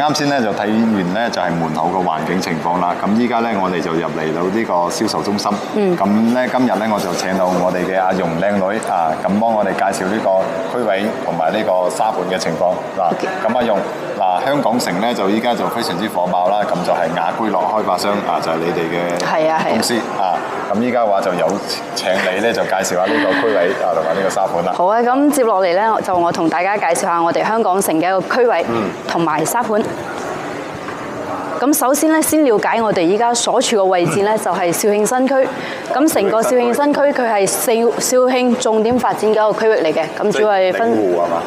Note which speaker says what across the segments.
Speaker 1: 啱先咧就睇完咧就係門口嘅環境情況啦。咁依家咧我哋就入嚟到呢個銷售中心。咁咧今日咧我就請到我哋嘅阿容靚女啊，咁幫我哋介紹呢個區位同埋呢個沙盤嘅情況嗱。咁阿容嗱，香港城咧就依家就非常之火爆啦。咁就係雅居樂開發商啊，就係你哋嘅公司啊。咁依家嘅話就有請你咧就介紹下呢個區位啊同埋呢個沙盤啦。
Speaker 2: 好啊，咁接落嚟咧就我同大家介紹下我哋香港城嘅一個區位同埋沙盤。咁首先咧，先了解我哋依家所處嘅位置咧，就係肇慶新區。咁成個肇慶新區佢係肇慶重點發展嘅一個區域嚟嘅。咁主要係分。鼎湖係嘛？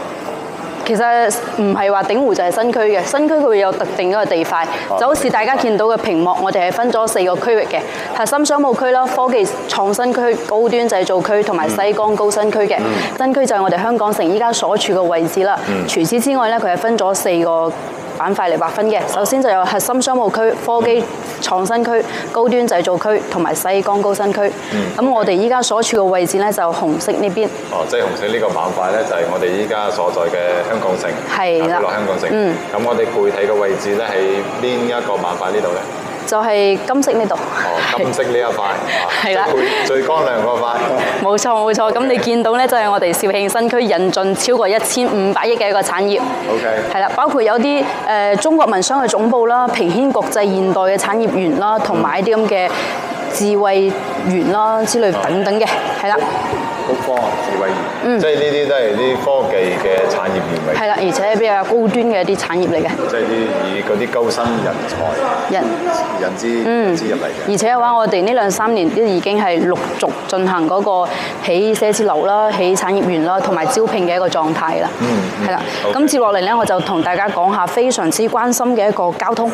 Speaker 2: 其實唔係話鼎湖就係新區嘅，新區佢會有特定嗰個地塊，就好似大家見到嘅屏幕，我哋係分咗4個區域嘅，核心商務區啦、科技創新區、高端製造區同埋西江高新區嘅。新區就係我哋香港城依家所處嘅位置啦。除此之外咧，佢係分咗4個板塊嚟劃分嘅。首先就有核心商務區、科技創新區、高端製造區同埋西江高新區。咁我哋依家所處嘅位置咧就紅色呢邊。即係紅色呢個板塊咧就係我哋依家所在嘅香港城。係啦。落香港城。咁我哋具體嘅位置咧喺邊一個板塊呢度咧？就係金色呢度。金色呢一塊。係啦。最光亮嗰塊。冇錯冇錯，咁你見到咧就係我哋肇慶新區引進超過1500億嘅一個產業。OK。係啦，包括有啲中國民商嘅總部啦、平軒國際現代嘅產業園啦，同埋啲咁嘅智慧園啦之類等等嘅，係啦。高科智慧園，即係呢啲都係啲科技嘅產業園嚟。係啦，而且比較高端嘅一啲產業嚟嘅。即係以嗰啲高薪人資入嚟嘅。而且嘅話，我哋呢2-3年都已經係陸續進行嗰個起寫字樓啦、起產業園啦，同埋招聘嘅一個狀態啦。係啦。咁接落嚟咧，我就同大家講下非常之關心嘅一個交通。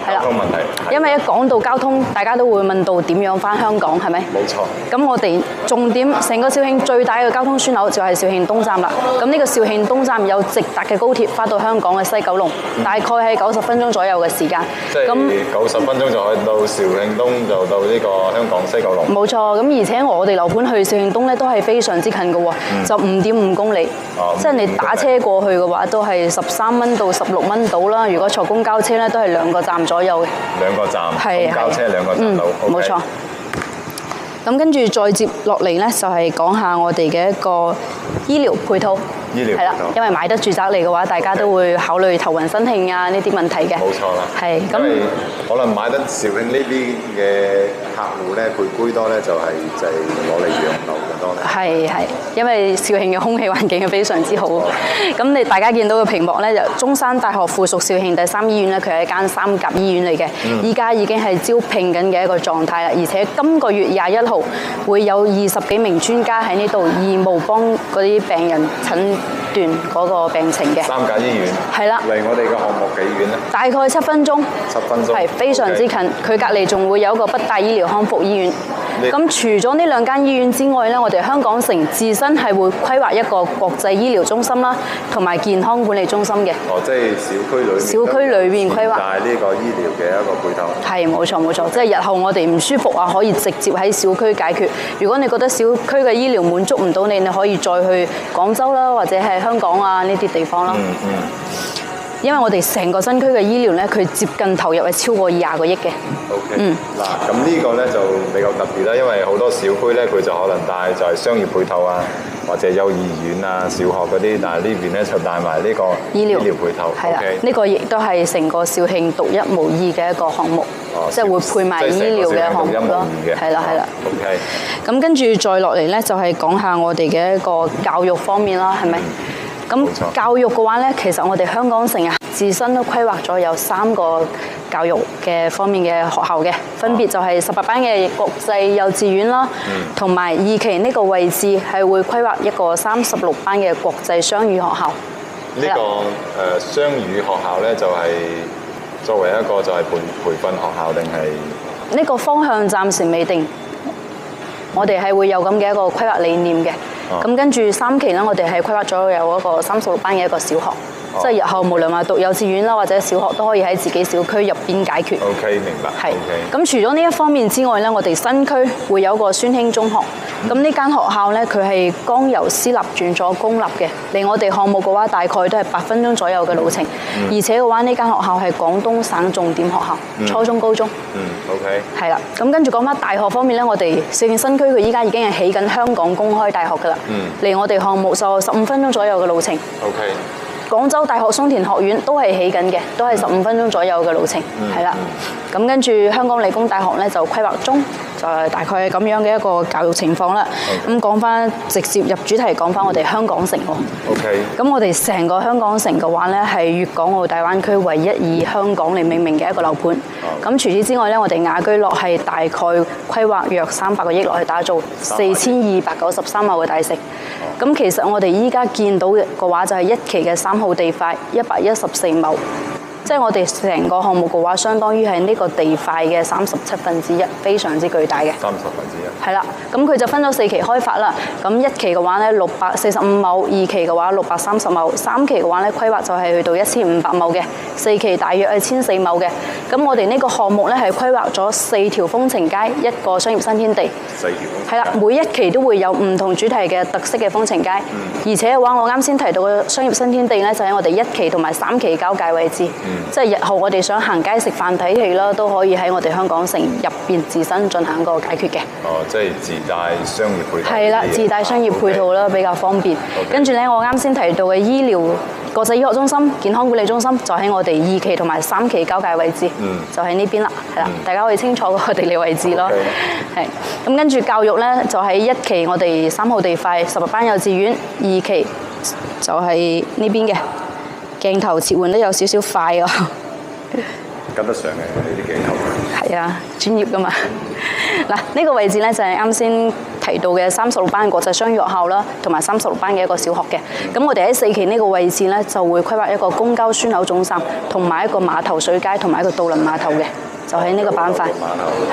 Speaker 2: 交通問題，因為一講到交通，大家都會問到點樣返香港，係咪？冇錯。咁我哋重點成個肇慶最大嘅交通樞紐就係肇慶東站啦。咁呢個肇慶東站有直達嘅高鐵返到香港嘅西九龍，大概係90分鐘左右嘅時間。即係90分鐘就可以到肇慶東，就到呢個香港西九龍。冇錯。咁而且我哋樓盤去肇慶東咧都係非常之近嘅喎，就5.5公里。即係你打車過去嘅話，都係13蚊到16蚊到啦。如果坐公交車咧，都係2個站左右嘅。2個站，公交車2個站到。冇錯。咁跟住再接落嚟咧，就係講下我哋嘅一個醫療配套。係啦，因為買得住宅嚟嘅話，大家都會考慮頭暈身㷫啊呢啲問題嘅。冇錯啦。係咁。因為可能買得肇慶呢邊嘅客戶咧，佢居多咧就係攞嚟養老嘅多咧。係，因為肇慶嘅空氣環境係非常之好。咁你大家見到嘅屏幕咧，就中山大學附屬肇慶第3醫院咧，佢係一間3甲醫院嚟嘅。依家已經係招聘緊嘅一個狀態啦，而且今個月21號會有20幾名專家喺呢度義務幫嗰啲病人診斷嗰個病情嘅。3甲醫院。係啦。離我哋嘅項目幾遠咧？大概7分鐘。7分鐘。係非常之近，佢隔離仲會有一個北大醫療康復醫院。咁除咗呢2間醫院之外咧，我哋香港城自身係會規劃一個國際醫療中心啦，同埋健康管理中心嘅。即係小區裏面規劃。但係呢個醫療嘅一個配套。係冇錯，即係日後我哋唔舒服啊，可以直接喺小區解決。如果你覺得小區嘅醫療滿足唔到你，你可以再去廣州啦，或者係香港啊呢啲地方啦。因為我哋成個新區嘅醫療咧，佢接近投入係超過20個億嘅。OK。嗱，咁呢個咧就比較特別啦，因為好多小區咧佢就可能帶就係商業配套啊，或者幼兒園啊、小學嗰啲，但係呢邊咧就帶埋呢個醫療配套。係啦，呢個亦都係成個肇慶獨一無二嘅一個項目，即係會配埋醫療嘅項目咯。係啦。OK。咁跟住再落嚟咧，就係講下我哋嘅一個教育方面啦，係咪？咁教育嘅話咧，其實我哋香港城啊，自身都規劃咗有3個教育嘅方面嘅學校嘅，分別就係18班嘅國際幼稚園啦，同埋2期呢個位置係會規劃一個36班嘅國際雙語學校。呢個雙語學校咧，就係作為一個就係培訓學校定係？呢個方向暫時未定，我哋係會有咁嘅一個規劃理念嘅。咁跟住3期咧，我哋係規劃咗有一個36班嘅一個小學，即係日後無論話讀幼稚園啦或者小學都可以喺自己小區入邊解決。OK， 明白。係。咁除咗呢一方面之外咧，我哋新區會有個孫興中學，咁呢間學校咧，佢係剛由私立轉咗公立嘅，離我哋項目嘅話，大概都係8分鐘左右嘅路程。而且嘅話，呢間學校係廣東省重點學校，初中、高中。
Speaker 1: OK。
Speaker 2: 係啦，咁跟住講翻大學方面咧，我哋肇慶新區佢依家已經係起緊香港公開大學㗎啦。離我哋項目就15分鐘左右嘅路程。
Speaker 1: OK。
Speaker 2: 廣州大學松田學院都係起緊嘅，都係15分鐘左右嘅路程，係啦。咁跟住香港理工大學咧就規劃中，就係大概係咁樣嘅一個教育情況啦。咁講翻直接入主題，講翻我哋香港城喎。
Speaker 1: OK。咁
Speaker 2: 我哋成個香港城嘅話咧，係粵港澳大灣區唯一以香港嚟命名嘅一個樓盤。咁除此之外咧，我哋雅居樂係大概規劃約300個億落去打造4293畝嘅大城。咁其實我哋依家見到嘅話就係1期嘅3號地塊114畝，即係我哋成個項目嘅話，相當於係呢個地塊嘅1/37，非常之巨大嘅。1/37。係啦，咁佢就分咗4期開發啦。咁1期嘅話咧645畝，2期嘅話630畝，3期嘅話咧規劃就係去到1500畝嘅，4期大約係1004畝嘅。咁我哋呢個項目咧係規劃咗4條風情街，1個商業新天地。4條。係啦，每一期都會有唔同主題嘅特色嘅風情街。而且嘅話，我啱先提到嘅商業新天地咧，就喺我哋1期同埋3期交界位置。即係日後我哋想行街食飯睇戲啦，都可以喺我哋香港城入邊自身進行一個解決嘅。
Speaker 1: 即係自帶商業配套。
Speaker 2: 係啦，自帶商業配套啦，比較方便。跟住咧，我啱先提到嘅醫療國際醫學中心、健康管理中心，就喺我哋2期同埋3期交界位置，就喺呢邊啦。係啦，大家可以清楚個地理位置咯。係。咁跟住教育咧，就喺1期我哋3號地塊18班幼稚園，2期就係呢邊嘅。鏡頭切換得有少少快啊！
Speaker 1: 跟得上嘅呢啲鏡頭。
Speaker 2: 係啊，專業㗎嘛。嗱，呢個位置咧就係啱先提到嘅36班國際商業學校啦，同埋36班嘅一個小學嘅。咁我哋喺4期呢個位置咧就會規劃一個公交樞紐總站，同埋一個碼頭水街，同埋一個渡輪碼頭嘅，就喺呢個板塊。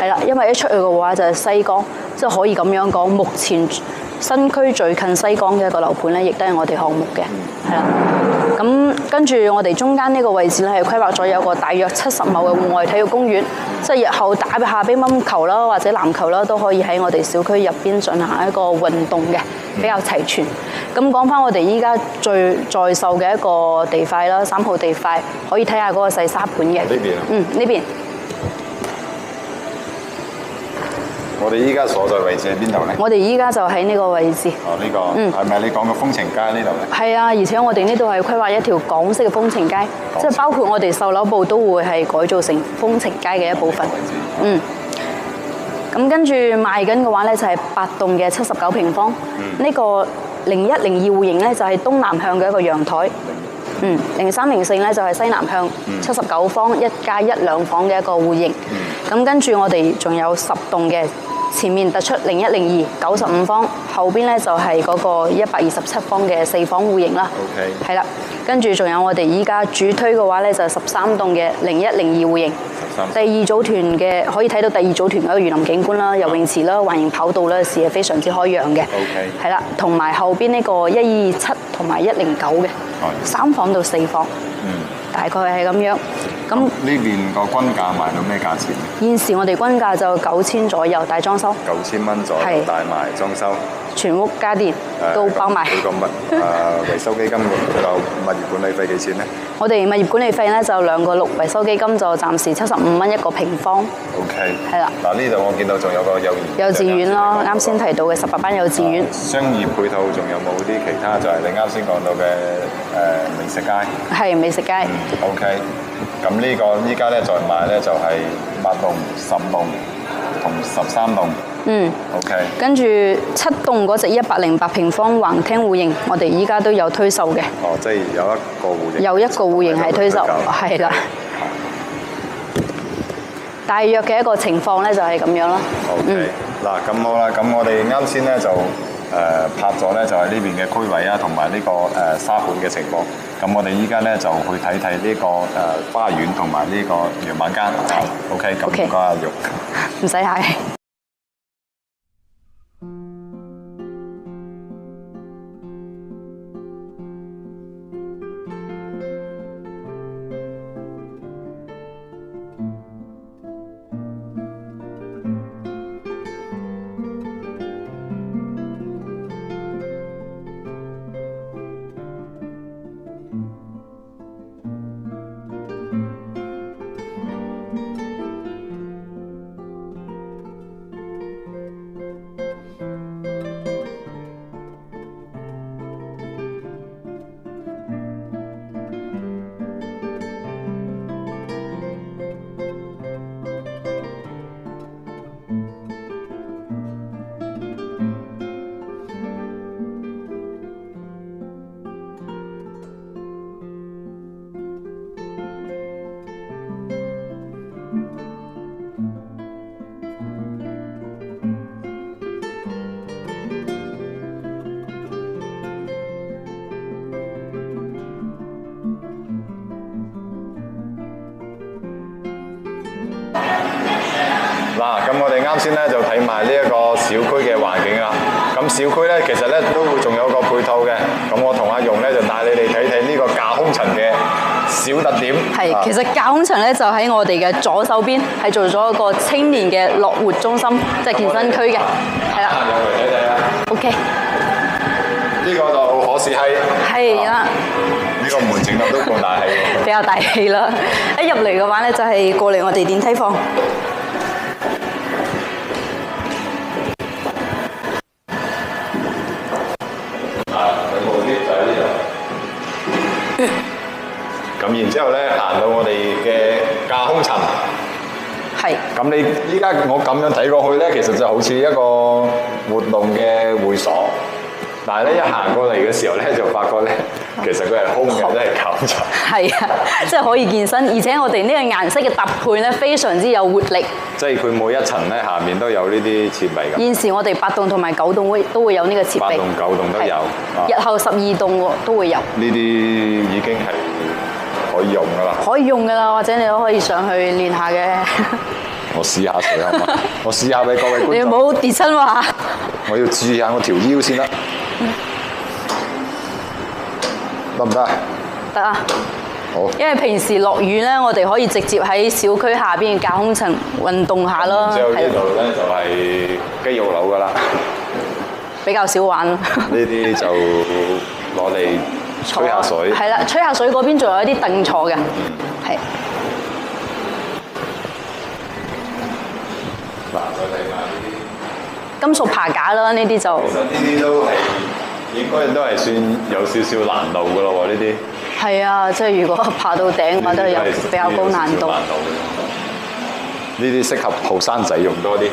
Speaker 2: 係啦，因為一出去嘅話就係西江，即係可以咁樣講，目前新區最近西江嘅一個樓盤咧，亦都係我哋項目嘅，係啦。咁跟住我哋中間呢個位置咧，係規劃咗有個大約70畝嘅戶外體育公園，即係日後打下乒乓球啦，或者籃球啦，都可以喺我哋小區入邊進行一個運動嘅，比較齊全。咁講翻我哋依家最在售嘅一個地塊啦，3號地塊，可以睇下嗰個細沙盤嘅。
Speaker 1: 呢邊啊？
Speaker 2: 呢邊。
Speaker 1: 我哋依家所在位置喺邊度咧？
Speaker 2: 我哋依家就喺呢個位置。
Speaker 1: 呢個係咪你講嘅風情街呢度咧？
Speaker 2: 係啊，而且我哋呢度係規劃一條港式嘅風情街，即係包括我哋售樓部都會係改造成風情街嘅一部分。咁跟住賣緊嘅話咧，就係8棟嘅79平方。呢個0102戶型咧，就係東南向嘅一個陽台。0304咧就係西南向79方1加1兩房嘅一個戶型。咁跟住我哋仲有10棟嘅。前面突出0102 95方，後邊咧就係嗰個127方嘅4房戶型啦。
Speaker 1: OK。係
Speaker 2: 啦，跟住仲有我哋依家主推嘅話咧，就係13棟嘅0102戶型。第二組團嘅可以睇到第二組團嗰個園林景觀啦、游泳池啦、環形跑道啦，視野非常之開揚嘅。
Speaker 1: OK。
Speaker 2: 係啦，同埋後邊呢個127同埋109嘅3房到4房。大概係咁樣。咁
Speaker 1: 呢邊個均價賣到咩價錢？
Speaker 2: 現時我哋均價就9000左右，帶裝修。
Speaker 1: 9000蚊左右，帶埋裝修。
Speaker 2: 全屋家電都包埋。
Speaker 1: 呢個維修基金就物業管理費幾錢咧？
Speaker 2: 我哋物業管理費咧就2個6，維修基金就暫時75蚊1個平方。
Speaker 1: OK。係
Speaker 2: 啦。
Speaker 1: 嗱，呢度我見到仲有個幼稚園
Speaker 2: 咯，啱先提到嘅18班幼稚園。
Speaker 1: 商業配套仲有冇啲其他？就係你啱先講到嘅美食街。係
Speaker 2: 美食街。
Speaker 1: OK。咁呢個依家咧在賣咧就係8棟、10棟同13棟。OK。跟住7棟嗰隻108平方橫廳戶型，我哋依家都有推售嘅。即係有一個戶型。有一個戶型係推售，係啦。大約嘅一個情況咧就係咁樣咯。OK。嗱，咁好啦，咁我哋啱先咧就拍咗咧就係呢邊嘅區位啊，同埋呢個沙盤嘅情況。咁我哋依家咧就去睇睇呢個花園同埋呢個洋板間。OK。咁唔該阿玉。唔使客氣。嗱，咁我哋啱先咧就睇埋呢一個小區嘅環境啦。咁小區咧其實咧都會仲有個配套嘅。咁我同阿容咧就帶你哋睇睇呢個架空層嘅小特點。
Speaker 2: 係，其實架空層咧就喺我哋嘅左手邊，係做咗一個青年嘅樂活中心，即係健身區嘅。係啦。
Speaker 1: 入嚟睇睇啦。
Speaker 2: OK。
Speaker 1: 呢個就可視係。
Speaker 2: 係啦。
Speaker 1: 呢個門整得都夠大氣喎。
Speaker 2: 比較大氣啦！一入嚟嘅話咧，就係過嚟我哋電梯房。
Speaker 1: 咁然之後咧，行到我哋嘅架空層。
Speaker 2: 係。
Speaker 1: 咁你依家我咁樣睇過去咧，其實就好似一個活動嘅會所。但係咧，一行過嚟嘅時候咧，就發覺咧，其實佢係空嘅，都係架空層。係
Speaker 2: 啊，即係可以健身，而且我哋呢個顏色嘅搭配咧，非常之有活力。
Speaker 1: 即係佢每一層咧，下面都有呢啲設備㗎。
Speaker 2: 現時我哋8棟同埋9棟都會有呢個設備。
Speaker 1: 8棟9棟都有。
Speaker 2: 日後12棟都會有。
Speaker 1: 呢啲已經係可以用㗎啦。
Speaker 2: 可以用㗎啦，或者你都可以上去練下嘅。
Speaker 1: 我試下水好嘛？我試下俾各位觀眾。
Speaker 2: 你唔好跌親喎！
Speaker 1: 我要注意下我條腰先得。得唔得？得啊！好。因為平時落雨咧，我哋可以直接喺小區下邊嘅架空層運動下咯。之後呢度咧就係肌肉佬㗎啦。比較少玩。呢啲就攞嚟吹下水。係啦，吹下水嗰邊仲有一啲凳坐嘅。係。嗱，再睇下呢啲金屬爬架啦，呢啲就。其實呢啲都係。應該都係算有少少難度㗎咯喎，呢啲。係啊，即係如果爬到頂嘅話，都係有比較高難度。呢啲適合後生仔用多啲。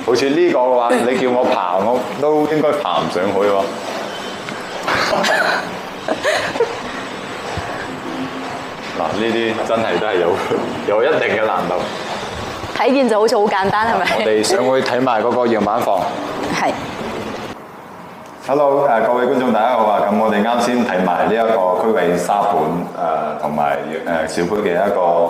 Speaker 1: 好似呢個嘅話，你叫我爬，我都應該爬唔上去喎。嗱，呢啲真係都係有一定嘅難度。睇見就好似好簡單，係咪？我哋上去睇埋嗰個樣板房。係。Hello， 各位觀眾大家好啊！咁我哋啱先睇埋呢一個區域沙盤同埋小區嘅一個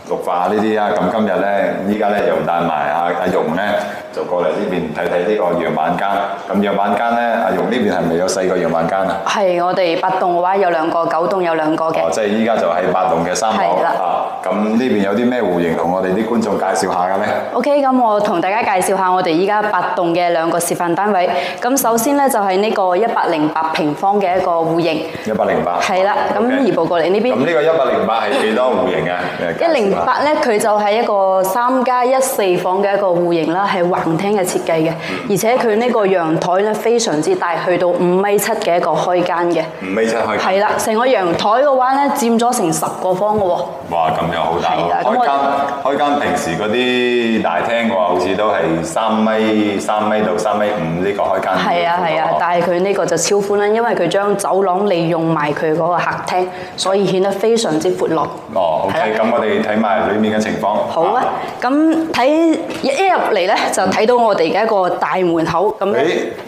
Speaker 1: 綠化呢啲啊，咁今日咧，依家咧又帶埋阿容咧，就過嚟呢邊睇睇呢個樣板間。咁樣板間咧，阿容呢邊係咪有4個樣板間啊？係，我哋8棟嘅話有2個，9棟有2個嘅。哦，即係依家就係8棟嘅3樓。係啦。咁呢邊有啲咩戶型同我哋啲觀眾介紹下嘅咧 ？OK， 咁我同大家介紹下我哋依家8棟嘅2個示範單位。咁首先咧就係呢個108平方嘅一個戶型。108。係啦，咁移步過嚟呢邊。咁呢個108係幾多戶型啊？108咧，佢就係一個3+1 4房嘅一個戶型啦，係橫廳嘅設計嘅，而且佢呢個陽台咧非常之大，去到5.7米嘅一個開間嘅。5.7米開間。係啦，成個陽台嘅話咧，佔咗成10個方嘅喎。哇，咁又好大喎！開間平時嗰啲大廳嘅話，好似都係3米到3.5米呢個開間。係啊係啊，但係佢呢個就超寬啦，因為佢將走廊利用埋佢嗰個客廳，所以顯得非常之闊落。哦 ，OK，咁我哋睇埋裏面嘅情況。好啊，咁睇一入嚟咧，就睇到我哋嘅一個大門口咁。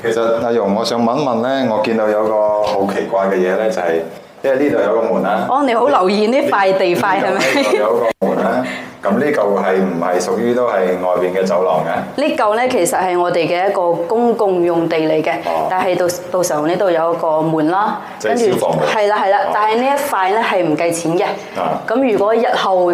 Speaker 1: 其實阿容，我想問一問咧，我見到有個好奇怪嘅嘢咧，就係因為呢度有個門啦。哦，你好留意呢塊地塊係咪？有個門啦。咁呢嚿係唔係屬於都係外邊嘅走廊嘅？呢嚿咧其實係我哋嘅一個公共用地嚟嘅，但係到時候呢度有一個門啦，跟住係啦係啦，但係呢一塊咧係唔計錢嘅。咁如果日後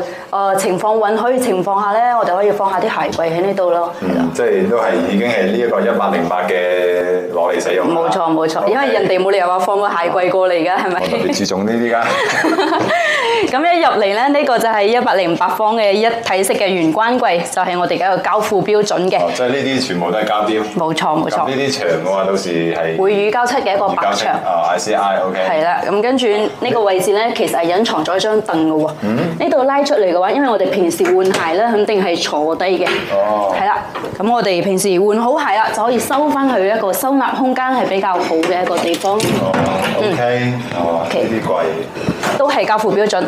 Speaker 1: 情況允許情況下咧，我哋可以放下啲鞋櫃喺呢度咯。即係都係已經係呢一個108嘅攞嚟使用。冇錯冇錯，因為人哋冇理由話放個鞋櫃過嚟㗎，係咪？我特別注重呢啲㗎。咁一入嚟咧，呢個就係108方嘅一體式嘅玄關櫃，就係我哋嘅一個交付標準嘅。即係呢啲全部都係膠雕。冇錯冇錯。呢啲牆嘅話，到時係會乳膠漆嘅一個白牆。ICI OK。係啦，咁跟住呢個位置咧，其實係隱藏咗一張凳嘅喎。呢度拉出嚟嘅話，因為我哋平時換鞋咧，肯定係坐低嘅。哦。係啦，咁我哋平時換好鞋啦，就可以收翻去一個收納空間係比較好嘅一個地方。OK。呢啲櫃都係交付標準。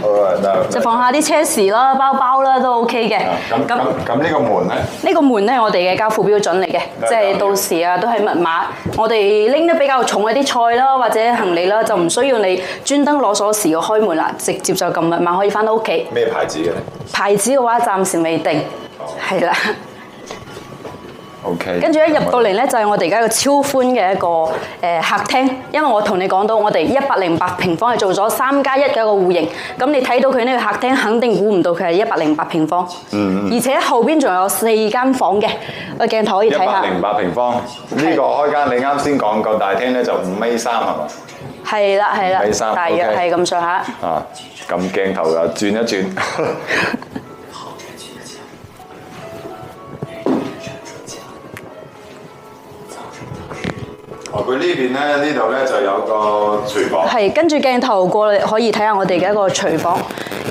Speaker 1: 就放下啲車匙啦、包包啦都 OK 嘅。咁呢個門咧？呢個門咧係我哋嘅交付標準嚟嘅，即係到時啊都係密碼。我哋拎得比較重一啲菜啦或者行李啦，就唔需要你專登攞鎖匙去開門啦，直接就撳密碼可以翻到屋企。咩牌子嘅咧？牌子嘅話暫時未定，係啦。OK。
Speaker 2: 跟住一入到嚟咧，就係我哋而家個超寬嘅一個客廳，因為我同你講到，我哋108平方係做咗3+1嘅一個戶型。咁你睇到佢呢個客廳，肯定估唔到佢係108平方。而且後邊仲有4間房嘅，個鏡頭可以睇下。
Speaker 1: 108平方，呢個開間你啱先講個大廳咧就5.3米係嘛？
Speaker 2: 係啦係啦
Speaker 1: 5.3，
Speaker 2: 大約係咁上下。
Speaker 1: 啊，咁鏡頭又轉一轉。佢呢邊咧，呢度咧就有個廚房。
Speaker 2: 係，跟住鏡頭過嚟可以睇下我哋嘅一個廚房，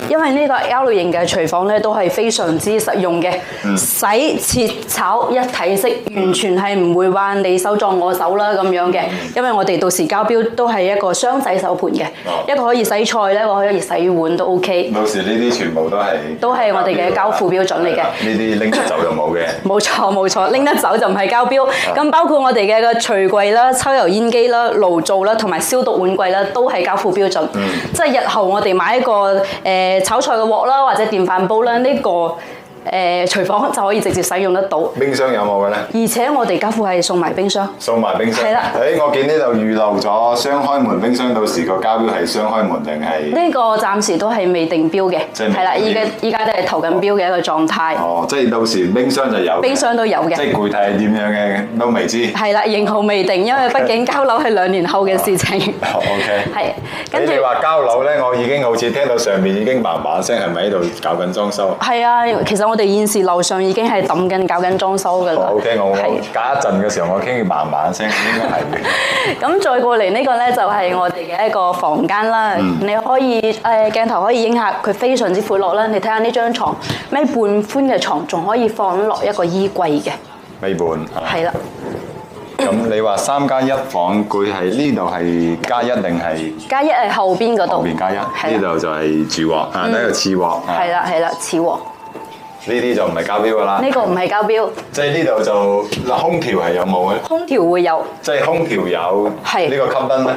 Speaker 2: 因為呢個 L 型嘅廚房咧都係非常之實用嘅，洗切炒一體式，完全係唔會話你手撞我手啦咁樣嘅，因為我哋到時交標都係一個雙洗手盤嘅，一個可以洗菜，一個可以洗碗都 OK。
Speaker 1: 到時呢啲全部都係
Speaker 2: 我哋嘅交付標準嚟嘅。
Speaker 1: 呢啲拎得走就冇嘅。
Speaker 2: 冇錯冇錯，拎得走就唔係交標。咁包括我哋嘅個櫥櫃啦、抽油煙機啦、爐灶啦，同埋消毒碗櫃啦，都係交付標準。即係日後我哋買一個炒菜嘅鑊啦，或者電飯煲啦，呢個廚房就可以直接使用得到。
Speaker 1: 冰箱有冇嘅咧？
Speaker 2: 而且我哋交付係送埋冰箱。
Speaker 1: 送埋冰箱。
Speaker 2: 係啦。
Speaker 1: 我見呢度預留咗雙開門冰箱，到時個交標係雙開門定係？
Speaker 2: 呢個暫時都係未定標嘅。係啦，依家都係投緊標嘅一個狀態。
Speaker 1: 哦，即係到時冰箱就有。
Speaker 2: 冰箱都有嘅。
Speaker 1: 即係具體係點樣嘅都未知。
Speaker 2: 係啦，型號未定，因為畢竟交樓係2年後嘅事情。
Speaker 1: OK。
Speaker 2: 係。跟住
Speaker 1: 你話交樓咧，我已經好似聽到上面已經嘭嘭聲，係咪喺度搞緊裝修？
Speaker 2: 係啊，其實我哋現時樓上已經係揼緊搞緊裝修㗎啦。
Speaker 1: OK，我隔一陣嘅時候，我傾住嘭嘭聲，應該係嘅。
Speaker 2: 咁再過嚟呢個咧，就係我哋嘅一個房間啦。你可以鏡頭可以影下，佢非常之闊落啦。你睇下呢張床，米半寬嘅床，仲可以放落一個衣櫃嘅。
Speaker 1: 米半。
Speaker 2: 係啦。
Speaker 1: 咁你話3+1房，佢係呢度係加1定係？
Speaker 2: 加1係後邊嗰度。
Speaker 1: 後邊加1，呢度就係主鑊，呢個次鑊。
Speaker 2: 係啦係啦，次鑊。
Speaker 1: 呢啲就唔係交標㗎啦。
Speaker 2: 呢個唔係交標。
Speaker 1: 即係呢度就空調係有冇咧？
Speaker 2: 空調會有。
Speaker 1: 即係空調有。係。呢個吸燈咧？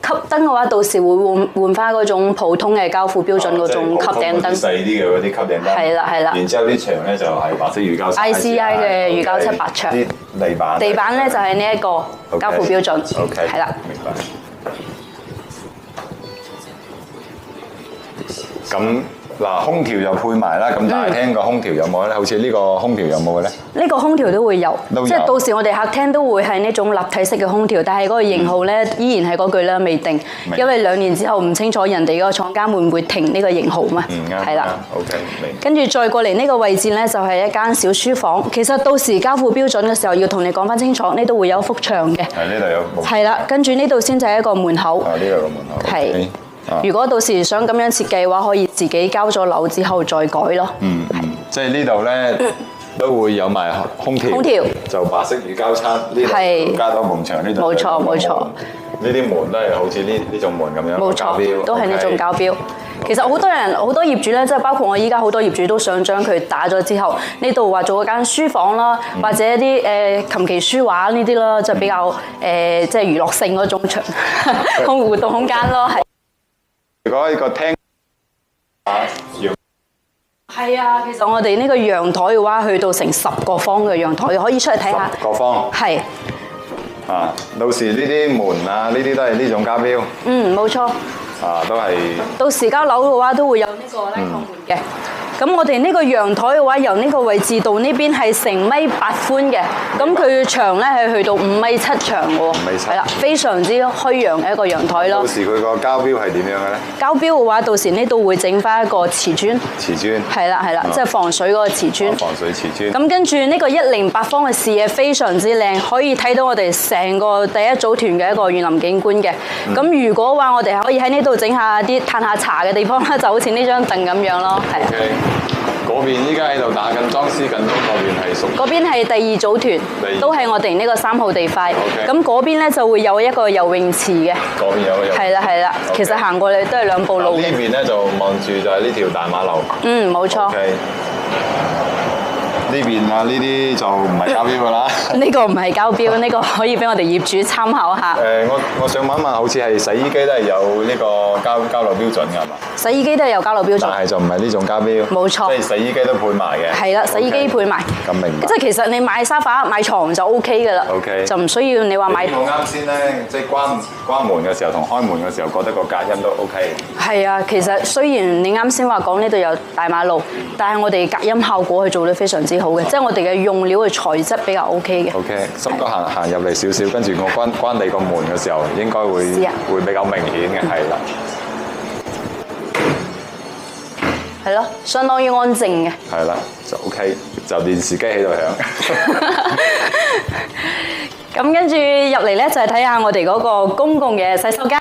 Speaker 2: 吸燈嘅話，到時會換翻嗰種普通嘅交付標準嗰種吸頂燈。
Speaker 1: 細啲嘅嗰啲吸頂燈。係
Speaker 2: 啦係啦。
Speaker 1: 然之後啲牆咧就係白色乳膠。
Speaker 2: ICI 嘅乳膠漆白牆。
Speaker 1: 地板。地
Speaker 2: 板咧就係呢一個交付標準。
Speaker 1: OK。
Speaker 2: 係啦。
Speaker 1: 明白。咁。嗱，空調又配埋啦，咁大廳個空調有冇咧？好似呢個空調有冇嘅咧？
Speaker 2: 呢個空調都會有，即係到時我哋客廳都會係呢種立體式嘅空調，但係嗰個型號咧依然係嗰句啦，未定，因為2年之後唔清楚人哋嗰個廠家會唔會停呢個型號嘛。係啦。
Speaker 1: OK，
Speaker 2: 跟住再過嚟呢個位置咧，就係一間小書房。其實到時交付標準嘅時候，要同你講翻清楚，呢度會有幅牆嘅。
Speaker 1: 係呢度有。
Speaker 2: 係啦，跟住呢度先就係一個門口。
Speaker 1: 呢度個門口。
Speaker 2: 係。如果到時想咁樣設計嘅話，可以自己交咗樓之後再改咯。
Speaker 1: 即係呢度咧都會有埋空調。空調就白色乳膠漆，呢度加多埲牆，呢度冇錯冇錯。呢啲門都係好似呢種門咁樣。
Speaker 2: 冇錯，都係呢種膠標。其實好多業主咧，即係包括我依家好多業主都想將佢打咗之後，呢度話做一間書房啦，或者啲琴棋書畫呢啲啦，就比較即係娛樂性嗰種活動空間咯，係。
Speaker 1: 如果呢個廳
Speaker 2: 係啊，其實我哋呢個陽台嘅話，去到成10個方嘅陽台，可以出嚟睇下。
Speaker 1: 10個方。係。到時呢啲門啊，呢啲都係呢種交標。
Speaker 2: 冇錯。
Speaker 1: 都係。到
Speaker 2: 時交樓嘅話，都會有呢個拉鋼門嘅。咁我哋呢個陽台嘅話，由呢個位置到呢邊係成1.8米寬嘅，咁佢長咧係去到5.7米長喎。5.7米。係啦，非常之虛陽嘅一個陽台咯。
Speaker 1: 到時佢個膠標係點樣嘅咧？
Speaker 2: 膠標嘅話，到時呢度會整翻一個瓷磚。
Speaker 1: 瓷磚。係
Speaker 2: 啦係啦，即係防水嗰個瓷磚。
Speaker 1: 防水瓷磚。咁
Speaker 2: 跟住呢個108方嘅視野非常之靚，可以睇到我哋成個第一組團嘅一個園林景觀嘅。咁如果話我哋可以喺呢度整下啲嘆下茶嘅地方啦，就好似呢張凳咁樣咯，係。
Speaker 1: 嗰邊依家喺度打緊裝飾緊，嗰邊係屬於。
Speaker 2: 嗰邊係第2組團，都係我哋呢個3號地塊。咁嗰邊咧就會有一個游泳池嘅。
Speaker 1: 嗰邊有。係啦係啦，
Speaker 2: 其實行過嚟都係2步路嘅。
Speaker 1: 呢邊咧就望住就係呢條大馬路。
Speaker 2: 冇錯。
Speaker 1: 呢邊啊，呢啲就唔係交標㗎啦。
Speaker 2: 呢個唔係交標，呢個可以俾我哋業主參考下。
Speaker 1: 我想問一問，好似係洗衣機都係有呢個交流標準㗎嘛？
Speaker 2: 洗衣機都係有交流標準，
Speaker 1: 但係就唔係呢種交標。
Speaker 2: 冇錯，
Speaker 1: 即係洗衣機都配埋嘅。
Speaker 2: 係啦，洗衣機配埋。
Speaker 1: 咁明白。
Speaker 2: 即係其實你買沙發、買床就 OK 㗎啦。
Speaker 1: OK。
Speaker 2: 就唔需要你話買。
Speaker 1: 我啱先咧，即係關門嘅時候同開門嘅時候，覺得個隔音都 OK。
Speaker 2: 係啊，其實雖然你啱先話講呢度有大馬路，但係我哋隔音效果係做得非常之好嘅，即係我哋嘅用料嘅材質比較 OK 嘅。
Speaker 1: OK，深哥行入嚟少少，跟住我關你個門嘅時候，應該會比較明顯嘅，係啦。
Speaker 2: 係咯，相當於安靜嘅。
Speaker 1: 係啦，就 OK，就電視機喺度響。
Speaker 2: 咁跟住入嚟咧，就係睇下我哋嗰個公共嘅洗手間。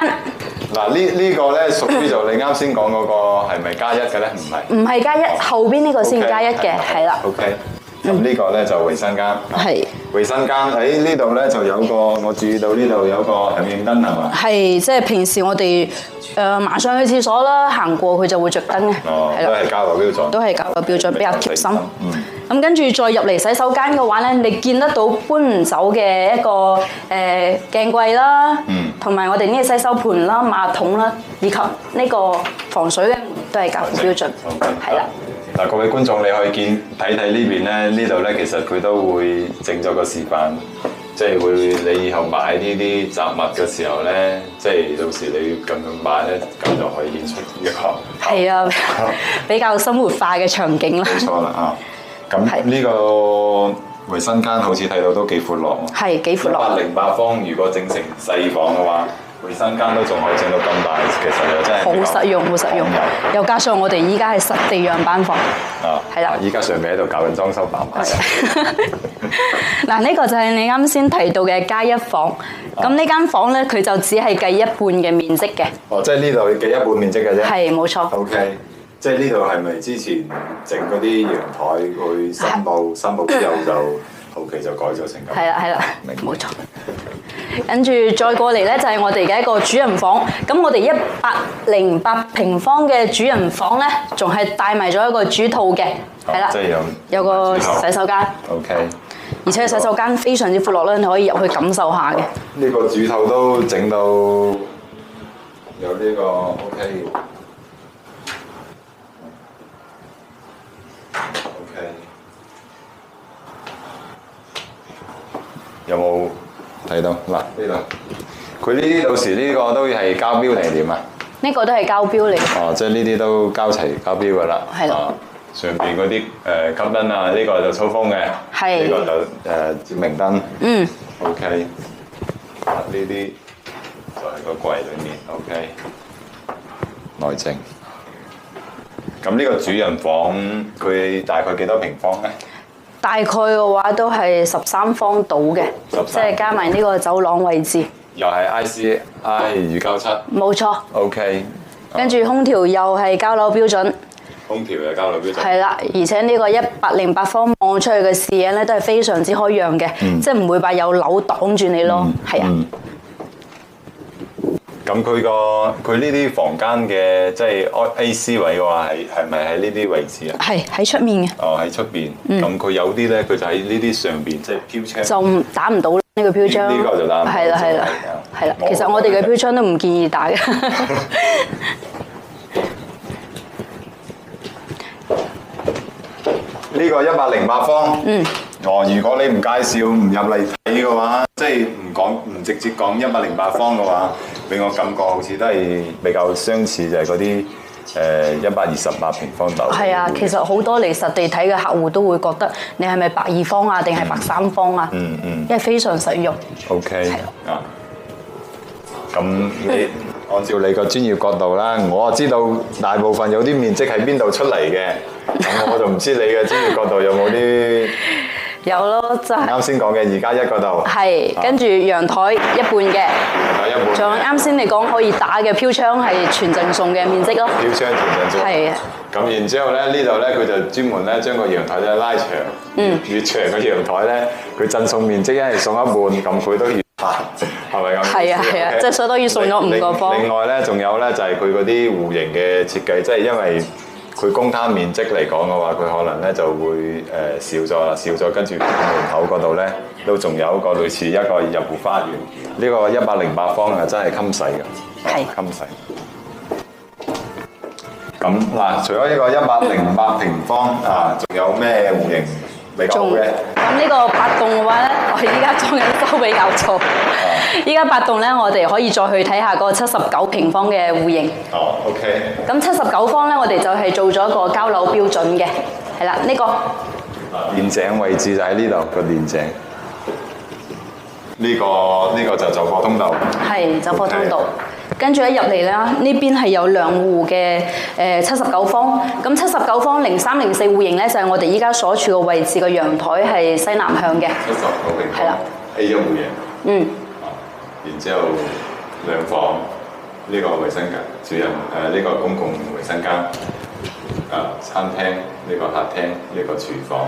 Speaker 1: 嗱，呢個咧屬於就你啱先講嗰個係咪加一嘅咧？唔係。唔
Speaker 2: 係加一，後邊呢個先加一嘅，係啦。
Speaker 1: OK。咁呢個咧就衞生間。
Speaker 2: 係。
Speaker 1: 衞生間喺呢度咧就有個，我注意到呢度有個響應燈係嘛？
Speaker 2: 係，即係平時我哋馬上去廁所啦，行過佢就會着燈嘅。
Speaker 1: 哦，都係交流標準。都係
Speaker 2: 交流標準，比較貼心。咁跟住再入嚟洗手間嘅話咧，你見得到搬唔走嘅一個鏡櫃啦，同埋我哋呢個洗手盆啦、馬桶啦，以及呢個防水嘅都係交流標準。係啦。
Speaker 1: 嗱，各位觀眾，你可以睇呢邊咧，呢度咧其實佢都會整咗個示範，即係會你以後擺呢啲雜物嘅時候咧，即係到時你咁樣擺咧，咁就可以顯出呢個。係啊，
Speaker 2: 比較生活化嘅場景啦。
Speaker 1: 冇錯啦啊！咁呢個衞生間好似睇到都幾闊落喎。
Speaker 2: 係幾闊落。
Speaker 1: 108方，如果整成細房嘅話，衞生間都仲可以整到咁大，其實又真係
Speaker 2: 好實用，好實用。又加上我哋依家係實地樣板房。
Speaker 1: 啊，
Speaker 2: 係啦。
Speaker 1: 依家上面喺度搞緊裝修板板。
Speaker 2: 嗱，呢個就係你啱先提到嘅加一房。咁呢間房咧，佢就只係計一半嘅面積嘅。
Speaker 1: 哦，即係呢度計一半面積嘅啫。
Speaker 2: 係，冇錯。
Speaker 1: OK。即係呢度係咪之前整嗰啲陽台去申報之後就後期就改咗成咁？
Speaker 2: 係啦，冇錯。跟住再過嚟咧，就係我哋嘅一個主人房。咁我哋108平方嘅主人房咧，仲係帶埋咗一個主套嘅，係啦，
Speaker 1: 即係
Speaker 2: 有個洗手間。
Speaker 1: OK。
Speaker 2: 而且洗手間非常之闊落啦，你可以入去感受下嘅。
Speaker 1: 呢個主套都整到有呢個 OK。有冇睇到嗱？呢度佢呢啲到時呢個都係交標定係點啊？呢個都係交標嚟。哦，即係呢啲都交齊交標㗎啦。係啦。上邊嗰啲吸燈啊，呢個就抽風嘅。係。呢個就照明燈。嗯。OK。呢啲就係個櫃裡面。OK。內靜。咁呢個主人房佢大概幾多平方咧？大概嘅話都係13方到嘅，即係加埋呢個走廊位置。又係 ICI 乳膠漆。冇錯。OK。跟住空調又係交樓標準。空調又交樓標準。係啦，而且呢個108方望出去嘅視野咧都係非常之開揚嘅，即係唔會話有樓擋住你咯。係啊。咁佢呢啲房間嘅即係 AC 位嘅話係咪喺呢啲位置啊？係喺出面嘅。哦，喺出邊。咁佢有啲咧，佢就喺呢啲上邊，即係飄窗。就打唔到呢個飄窗。呢個就打唔到。係啦，係啦，係啦。其實我哋嘅飄窗都唔建議打嘅。呢個108方。如果你唔介紹唔入嚟睇嘅話，即係唔直接講108方嘅話，俾我感覺好似都係比較相似，就係嗰啲128平方樓。係啊，其實好多嚟實地睇嘅客戶都會覺得你係咪白2方啊，定係白3方啊？因為非常實用。OK。啊。咁你按照你個專業角度啦，我知道大部分有啲面積喺邊度出嚟嘅，咁我就唔知你嘅專業角度有冇啲。有咯，就係啱先講嘅2+1嗰度。係，跟住陽台一半嘅。陽台一半。仲有啱先你講可以打嘅飄窗係全贈送嘅面積咯。飄窗全贈送。係啊。咁然之後咧，呢度咧佢就專門咧將個陽台咧拉長，越長嘅陽台咧，佢贈送面積一係送一半，咁佢都越大，係咪咁？係啊係啊，即係相當於送咗5個方。另外咧，仲有咧就係佢嗰啲戶型嘅設計，即係因為佢公攤面積嚟講嘅話，佢可能咧就會少咗啦，少咗跟住門口嗰度咧都仲有一個類似一個入戶花園。呢、個108方啊，真係襟使嘅，
Speaker 2: 係
Speaker 1: 襟使。咁嗱，除咗呢個108平方啊，仲有咩戶型比較好嘅？
Speaker 2: 咁呢個8棟嘅話咧，我依家裝緊修比較錯。依家8棟咧，我哋可以再去睇下嗰個79平方嘅戶型。
Speaker 1: 哦 ，OK。
Speaker 2: 咁79方咧，我哋就係做咗一個交樓標準嘅，係啦，呢個
Speaker 1: 電井位置就喺呢度個電井。呢個就走貨通道。
Speaker 2: 係走貨通道。跟住一入嚟啦，呢邊係有2戶嘅79方。咁79方03、04戶型咧，就係我哋依家所處嘅位置嘅陽台係西南向嘅。79
Speaker 1: 平方。
Speaker 2: 係啦。
Speaker 1: A 一戶型。
Speaker 2: 嗯。
Speaker 1: 然之後2房，呢個衛生間，主人呢個公共衛生間，餐廳，呢個客廳，呢個廚房。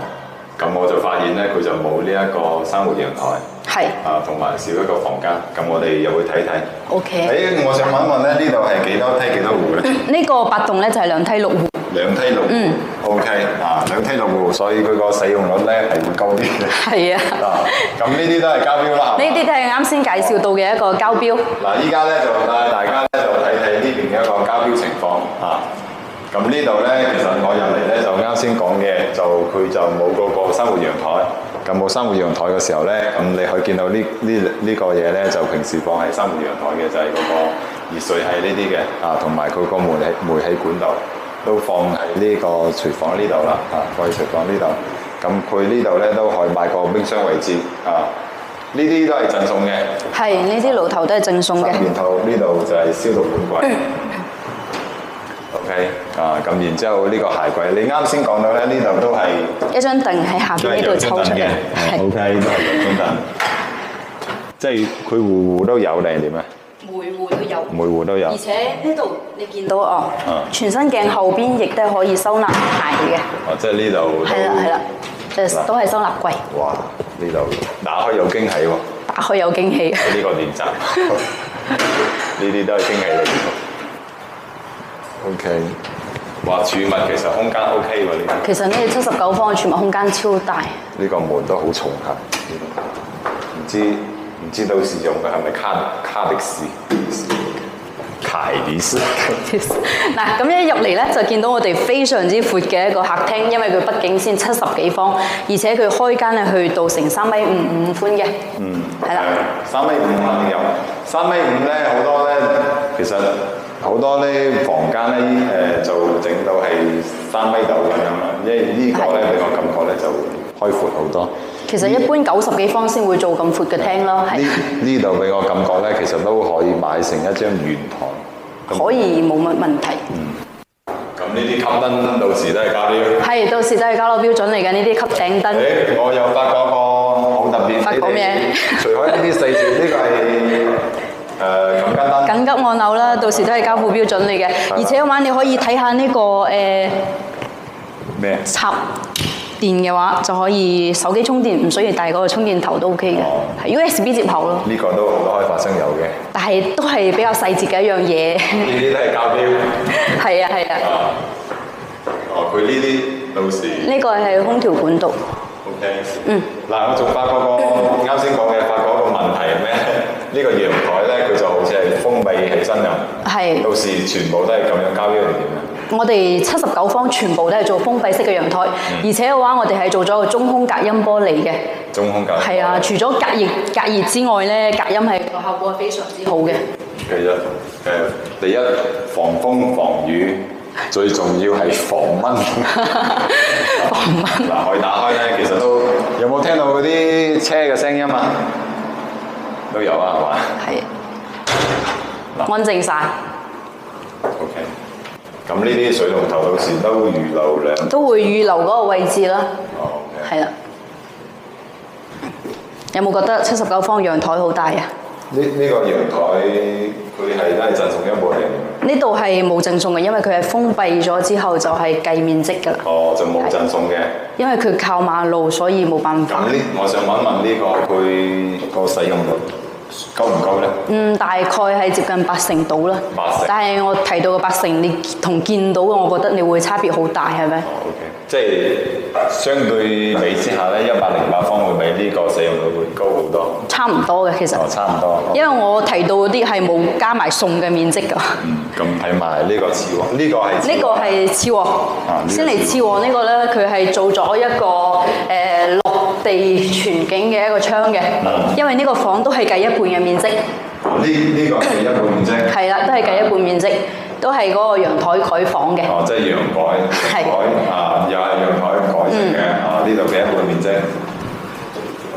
Speaker 1: 咁我就發現咧，佢就冇呢一個生活陽台。
Speaker 2: 係。
Speaker 1: 同埋少一個房間。咁我哋入去睇睇。
Speaker 2: OK。
Speaker 1: 我想問一問咧，呢度係幾多梯幾多戶咧？
Speaker 2: 呢個8棟咧就係2梯6戶。
Speaker 1: 2梯6戶。嗯。OK。2梯6戶，所以佢個使用率咧係會高啲嘅。係啊。咁呢啲都係交標啦。
Speaker 2: 呢啲都係啱先介紹到嘅一個交標。
Speaker 1: 嗱，依家咧就帶大家咧就睇睇呢邊嘅一個交標情況啊。咁呢度咧，其實我入嚟咧就啱先講嘅，就佢就冇嗰個生活陽台。咁冇生活陽台嘅時候咧，咁你可以見到呢個嘢咧，就平時放喺生活陽台嘅，就係嗰個熱水器呢啲嘅同埋佢個煤氣管道都放喺呢個廚房呢度啦，放喺廚房呢度。咁佢呢度咧都可以買個冰箱位置呢啲都係贈送嘅。係，呢啲爐頭都係贈送嘅。然後呢度就係消毒管櫃。OK，咁然之後呢個鞋櫃，你啱先講到咧，呢度都係一張凳喺下邊呢度抽出嘅。OK，都係有張凳。即係佢戶戶都有定係點啊？每戶都有。每戶都有。而且呢度你見到全身鏡後邊亦都係可以收納鞋嘅。即係呢度。係啦，都係收納櫃。哇！呢度打開有驚喜喎。打開有驚喜。呢個電閘。呢啲都係驚喜嚟嘅。OK， 哇！儲物其實空間 OK 喎呢啲。其實呢79方嘅儲物空間超大。呢個門都好重下，唔知到時用嘅係咪卡的士？凱迪斯。嗱，咁一入嚟咧就見到我哋非常之闊嘅一個客廳，因為佢畢竟先70幾方，而且佢開間係去到成3.55米寬嘅。嗯。係啦。3.5米肯定有，3.5米咧好多咧，其實。好多咧房間咧就整到係3米度咁樣啦，因為呢個咧俾我感覺咧就開闊好多。其實一般90幾方先會做咁闊嘅廳咯，係。呢度俾我感覺咧，其實都可以買成一張圓台。可以冇乜問題。咁呢啲吸燈到時都係交標。係，到時都係交樓標準嚟嘅呢啲吸頂燈。我有發覺個好特別。發覺咩？除開呢啲細節，呢個係。緊急按鈕啦，到時都係交付標準嚟嘅。而且嘅話，你可以睇下呢個咩插電嘅話，就可以手機充電，唔需要帶嗰個充電頭都 OK 嘅，係 USB 接口咯。呢個都好多開發商有嘅，但係都係比較細節嘅一樣嘢。呢啲都係交標。係啊係啊。佢呢啲到時。呢個係空調管道。OK。嗱，我仲發覺啱先講嘅，發覺一個問題係咩？呢個陽台咧，佢就好似係封閉起身咁。係。到時全部都係咁樣交標定點啊？我哋79方全部都係做封閉式嘅陽台，而且嘅話，我哋係做咗個中空隔音玻璃嘅。中空隔音。係啊，除咗隔熱之外咧，隔音係個效果係非常之好嘅。其實第一防風防雨，最重要係防蚊。防蚊。嗱，可以打開咧，其實都有冇聽到嗰啲車嘅聲音啊？都有啊，係嘛？係。安靜晒。OK。咁呢啲水龍頭到時都預留兩。都會預留嗰個位置啦。哦。係啦。有冇覺得79方陽台好大啊？呢個陽台佢係都係贈送一部嚟。呢度係冇贈送嘅，因為佢係封閉咗之後就係計面積㗎啦。哦，就冇贈送嘅。因為佢靠馬路，所以冇辦法。咁我想問一問呢個佢個使用率。夠唔夠咧？
Speaker 2: 大概係接近80到啦。
Speaker 1: 80
Speaker 2: 但係我提到嘅80，你同見到嘅，我覺得你會差別好大，係咪？OK，
Speaker 1: 即係相對比之下咧，108方會比呢個使用率會高好多。
Speaker 2: 差唔多嘅其實。
Speaker 1: 哦，差唔多。
Speaker 2: 因為我提到嗰啲係冇加埋餸嘅面積㗎。
Speaker 1: 咁睇埋呢個次鑊，呢個係
Speaker 2: 呢個係次鑊。先嚟次鑊呢個咧，佢係做咗一個落地全景嘅一個窗嘅。因為呢個房都係計一半嘅面積。
Speaker 1: 呢個係一半面積。
Speaker 2: 係啦，都係計一半面積，都係嗰個陽台改房嘅。
Speaker 1: 哦，即係陽改又係陽台改成嘅。呢度嘅一半面積。